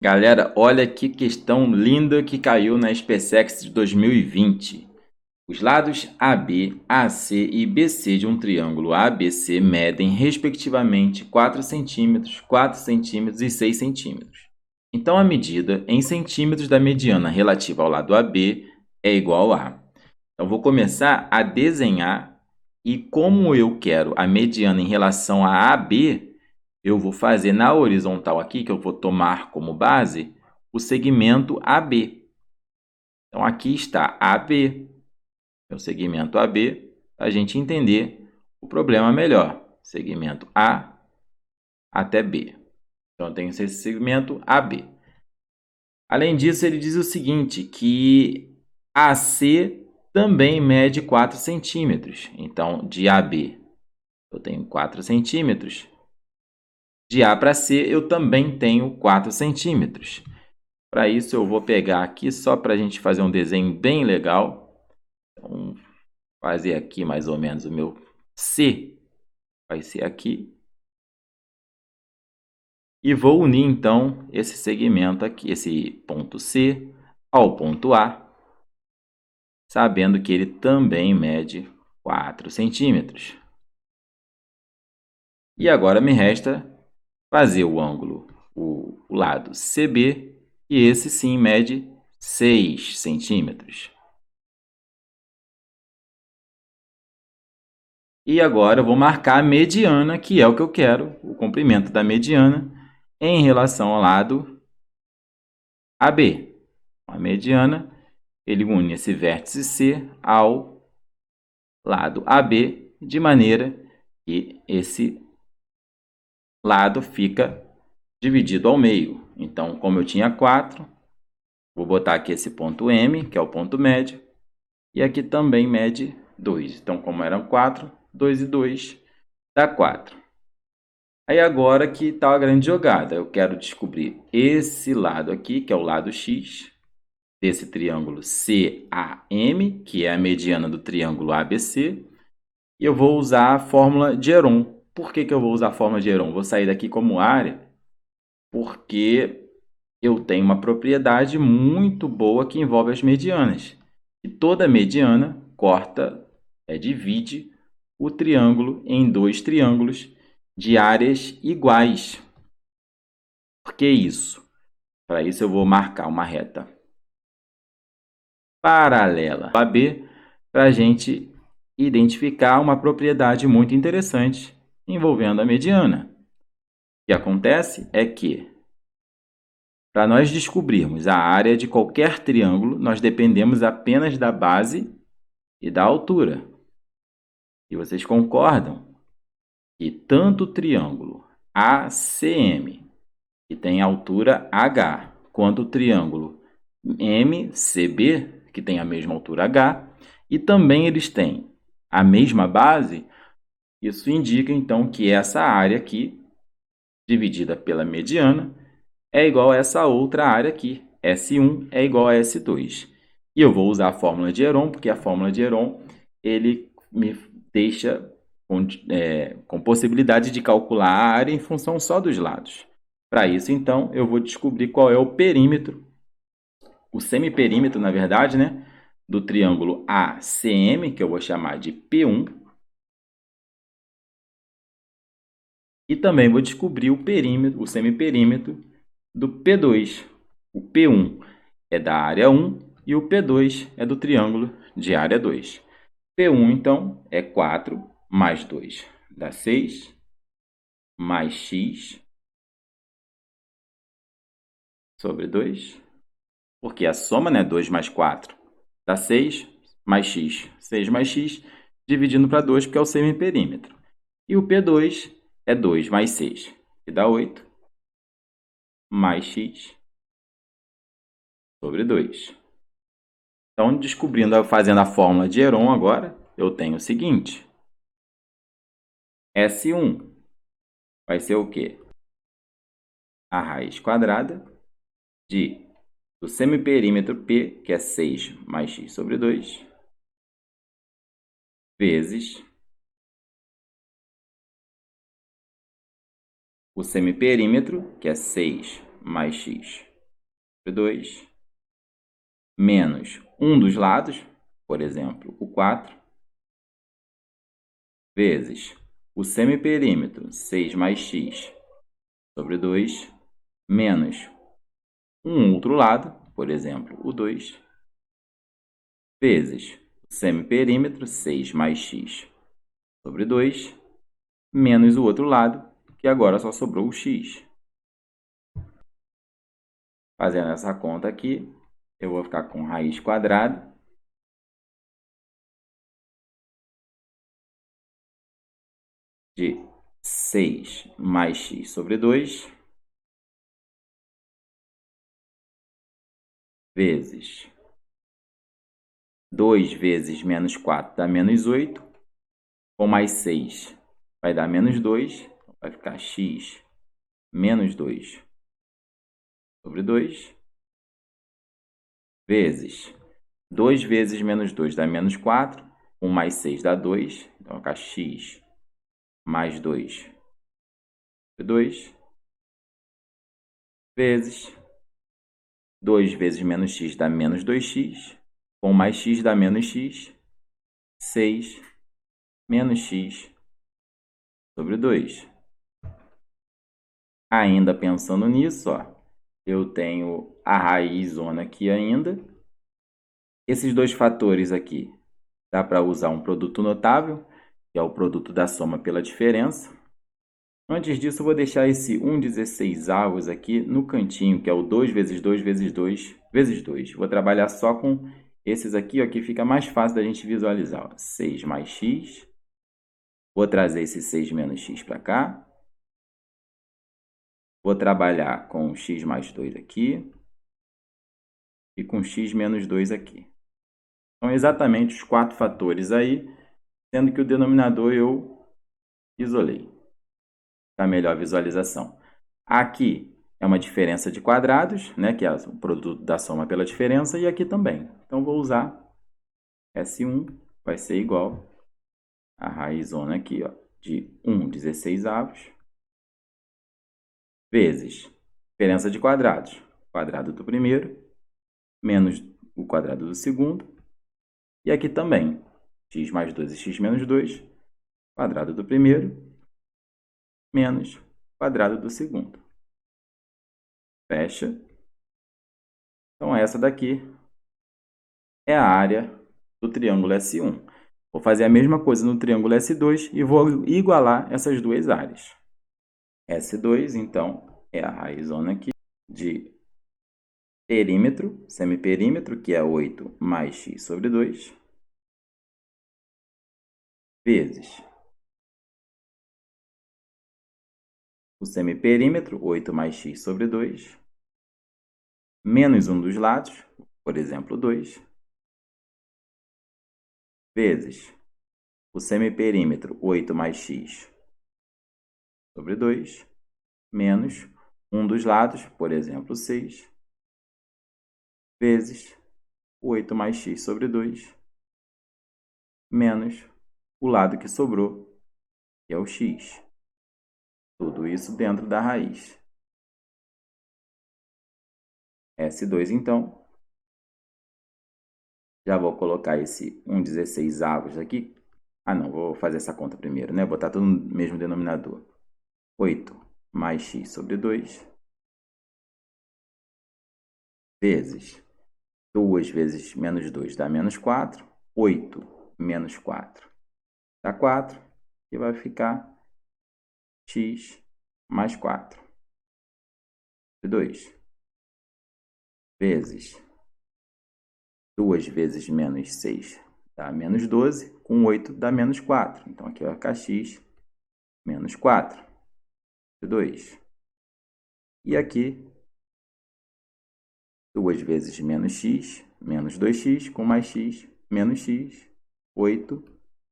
Galera, olha que questão linda que caiu na SpaceX de 2020. Os lados AB, AC e BC de um triângulo ABC medem, respectivamente, 4 centímetros, 4 centímetros e 6 centímetros. Então, a medida em centímetros da mediana relativa ao lado AB é igual a... Então, vou começar a desenhar e como eu quero a mediana em relação a AB, eu vou fazer na horizontal aqui, que eu vou tomar como base, o segmento AB. Então, aqui está AB, é o segmento AB, para a gente entender o problema melhor. Segmento A até B. Então, eu tenho esse segmento AB. Além disso, ele diz o seguinte, que AC também mede 4 centímetros. Então, de AB eu tenho 4 centímetros. De A para C eu também tenho 4 centímetros. Para isso, eu vou pegar aqui só para a gente fazer um desenho bem legal. Então, fazer aqui mais ou menos o meu C. Vai ser aqui. E vou unir, então, esse segmento aqui, esse ponto C, ao ponto A, sabendo que ele também mede 4 centímetros. E agora me resta fazer o ângulo, o lado CB, e esse sim mede 6 centímetros. E agora eu vou marcar a mediana, que é o que eu quero, o comprimento da mediana, em relação ao lado AB. A mediana, ele une esse vértice C ao lado AB, de maneira que esse lado fica dividido ao meio. Então, como eu tinha 4, vou botar aqui esse ponto M, que é o ponto médio, e aqui também mede 2. Então, como eram 4, 2 e 2 dá 4. Aí agora que está a grande jogada. Eu quero descobrir esse lado aqui, que é o lado X, desse triângulo CAM, que é a mediana do triângulo ABC. E eu vou usar a fórmula de Heron. Por que eu vou usar a fórmula de Heron? Vou sair daqui como área, porque eu tenho uma propriedade muito boa que envolve as medianas. E toda mediana divide o triângulo em dois triângulos de áreas iguais. Por que isso? Para isso eu vou marcar uma reta paralela a B para a gente identificar uma propriedade muito interessante envolvendo a mediana. O que acontece é que, para nós descobrirmos a área de qualquer triângulo, nós dependemos apenas da base e da altura. E vocês concordam que tanto o triângulo ACM, que tem altura H, quanto o triângulo MCB, que tem a mesma altura H, e também eles têm a mesma base, isso indica então que essa área aqui, dividida pela mediana, é igual a essa outra área aqui, S1 é igual a S2. E eu vou usar a fórmula de Heron, porque a fórmula de Heron ele me deixa com possibilidade de calcular a área em função só dos lados. Para isso, então, eu vou descobrir qual é o perímetro, o semiperímetro, na verdade, né, do triângulo ACM, que eu vou chamar de P1. E também vou descobrir o perímetro, o semiperímetro do P2. O P1 é da área 1 e o P2 é do triângulo de área 2. P1, então, é 4 mais 2 dá 6, mais x sobre 2, porque a soma, né, 2 mais 4 dá 6, mais x, 6 mais x, dividindo para 2, porque é o semiperímetro. E o P2 é 2 mais 6, que dá 8, mais x sobre 2. Então, fazendo a fórmula de Heron agora, eu tenho o seguinte. S1 vai ser o quê? A raiz quadrada do semiperímetro P, que é 6 mais x sobre 2, vezes o semiperímetro, que é 6 mais x sobre 2, menos um dos lados, por exemplo, o 4, vezes o semiperímetro 6 mais x sobre 2, menos um outro lado, por exemplo, o 2, vezes o semiperímetro 6 mais x sobre 2, menos o outro lado, que agora só sobrou o x. Fazendo essa conta aqui, eu vou ficar com raiz quadrada de 6 mais x sobre 2, vezes 2 vezes menos 4 dá menos 8, com mais 6 vai dar menos 2, vai ficar x menos 2 sobre 2, vezes 2 vezes menos 2 dá menos 4, com mais 6 dá 2, então vai ficar x mais 2 sobre 2, vezes 2 vezes menos x dá menos 2x, com mais x dá menos x, 6 menos x sobre 2. Ainda pensando nisso, ó, eu tenho a raiz zona aqui ainda. Esses dois fatores aqui, dá para usar um produto notável, que é o produto da soma pela diferença. Antes disso, eu vou deixar esse 1/16 aqui no cantinho, que é o 2 vezes 2 vezes 2 vezes 2. Vou trabalhar só com esses aqui, ó, que fica mais fácil da gente visualizar. Ó. 6 mais x. Vou trazer esse 6 menos x para cá. Vou trabalhar com x mais 2 aqui. E com x menos 2 aqui. São exatamente os 4 fatores aí, sendo que o denominador eu isolei. Para melhor visualização. Aqui é uma diferença de quadrados, né, que é o produto da soma pela diferença, e aqui também. Então, vou usar S1, vai ser igual a raizona aqui, ó, de 1/16, vezes diferença de quadrados, quadrado do primeiro, menos o quadrado do segundo, e aqui também, x mais 2 e x menos 2, quadrado do primeiro, menos quadrado do segundo. Fecha. Então, essa daqui é a área do triângulo S1. Vou fazer a mesma coisa no triângulo S2 e vou igualar essas duas áreas. S2, então, é a raizona aqui de perímetro, semiperímetro, que é 8 mais x sobre 2, vezes o semiperímetro, 8 mais x sobre 2, menos um dos lados, por exemplo, 2, vezes o semiperímetro, 8 mais x sobre 2, menos um dos lados, por exemplo, 6, vezes 8 mais x sobre 2, menos o lado que sobrou, que é o x. Tudo isso dentro da raiz. S2, então. Já vou colocar esse 1/16 aqui. Ah, não, vou fazer essa conta primeiro, né? Vou botar tudo no mesmo denominador. 8 mais x sobre 2, vezes 2 vezes menos 2 dá menos 4. 8 menos 4 dá 4. E vai ficar x mais 4 sobre 2, vezes 2 vezes menos 6 dá menos 12, com 8 dá menos 4. Então, aqui vai ficar x menos 4 sobre 2. E aqui, 2 vezes menos 2x, com mais x, menos x, 8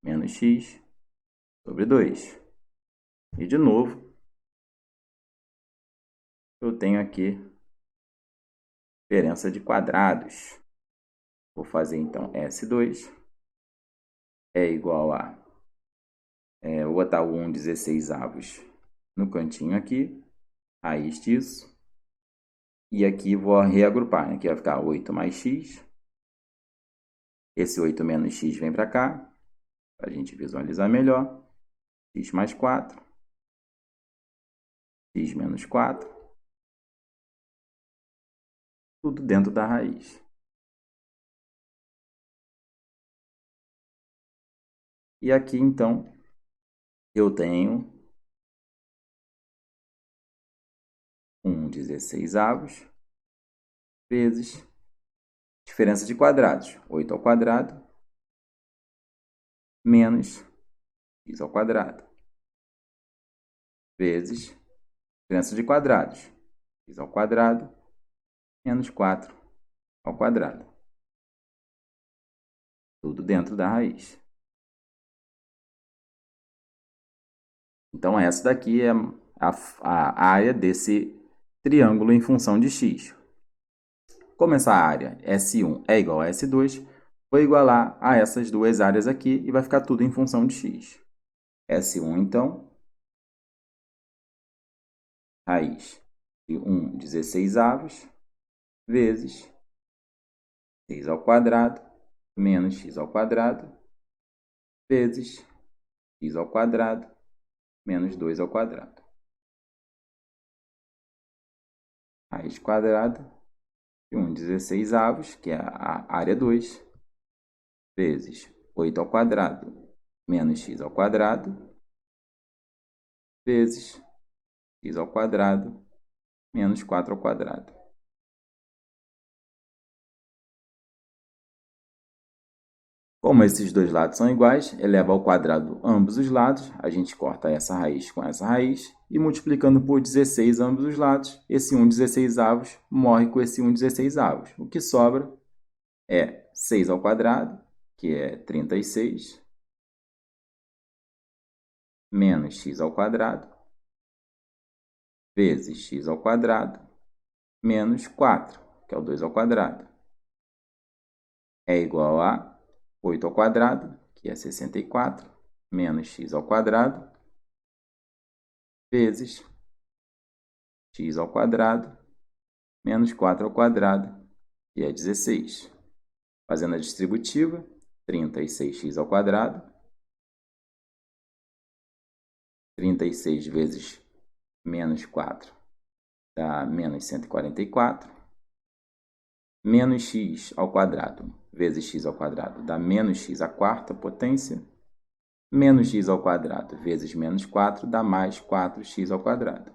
menos x sobre 2. E, de novo, eu tenho aqui diferença de quadrados. Vou fazer, então, S2 é igual a... vou botar o 1/16 no cantinho aqui, raiz disso. E aqui vou reagrupar, né? Aqui vai ficar 8 mais x. Esse 8 menos x vem para cá, para a gente visualizar melhor. X mais 4. X menos 4. Tudo dentro da raiz. E aqui, então, eu tenho 1/16 vezes diferença de quadrados, 8 ao quadrado menos x ao quadrado, vezes diferença de quadrados, x ao quadrado menos 4 ao quadrado. Tudo dentro da raiz. Então, essa daqui é a área desse triângulo em função de x. Como essa área S1 é igual a S2, vou igualar a essas duas áreas aqui e vai ficar tudo em função de x. S1, então, raiz de 1/16 vezes x ao quadrado menos x ao quadrado vezes x ao quadrado menos 2 ao quadrado. Raiz quadrada de 1/16, que é a área 2, vezes 8 ao quadrado menos x ao quadrado vezes x ao quadrado menos 4 ao quadrado. Como esses dois lados são iguais, eleva ao quadrado ambos os lados, a gente corta essa raiz com essa raiz, e multiplicando por 16 ambos os lados, esse 1/16 morre com esse 1/16. O que sobra é 6 ao quadrado, que é 36, menos x ao quadrado, vezes x ao quadrado, menos 4, que é o 2 ao quadrado. É igual a 8 ao quadrado, que é 64, menos x ao quadrado, vezes x ao quadrado, menos 4 ao quadrado, que é 16. Fazendo a distributiva, 36x ao quadrado, 36 vezes menos 4 dá menos 144, menos x ao quadrado vezes x ao quadrado dá menos x à quarta potência, menos x ao quadrado vezes menos 4 dá mais 4x ao quadrado.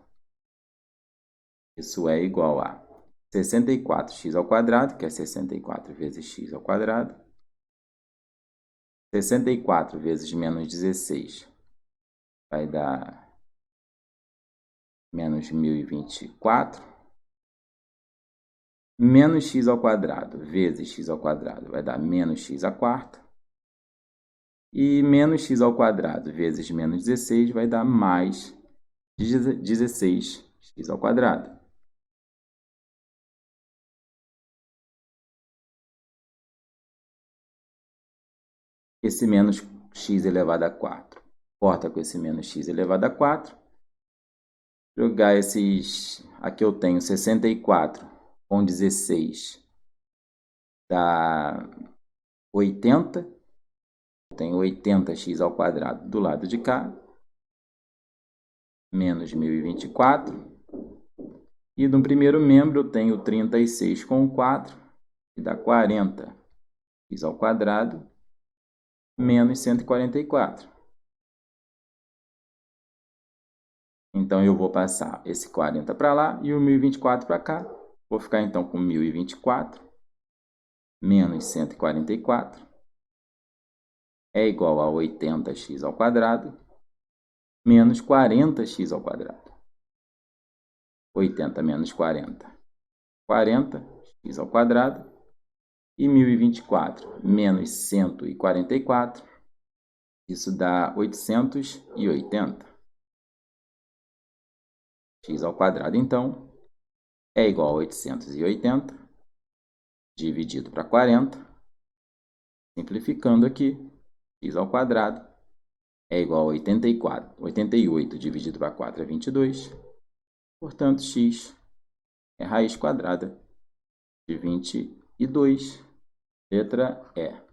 Isso é igual a 64x ao quadrado, que é 64 vezes x ao quadrado, 64 vezes menos 16 vai dar menos 1024, menos x ao quadrado vezes x ao quadrado vai dar menos x à quarta, e menos x ao quadrado vezes menos 16 vai dar mais 16x ao quadrado. Esse menos x elevado a 4 corta com esse menos x elevado a 4. Jogar esses... Aqui eu tenho 64 com 16 dá 80. Eu tenho 80x ao quadrado do lado de cá, menos 1024. E no primeiro membro eu tenho 36 com 4, que dá 40x ao quadrado, menos 144. Então, eu vou passar esse 40 para lá e o 1024 para cá. Vou ficar, então, com 1024 menos 144 é igual a 80x ao quadrado menos 40x ao quadrado. 80 menos 40, 40x ao quadrado. E 1024 menos 144, isso dá 880. X ao quadrado, então, é igual a 880 dividido para 40. Simplificando aqui, x ao quadrado é igual a 88 dividido para 4 é 22. Portanto, x é raiz quadrada de 22, letra E.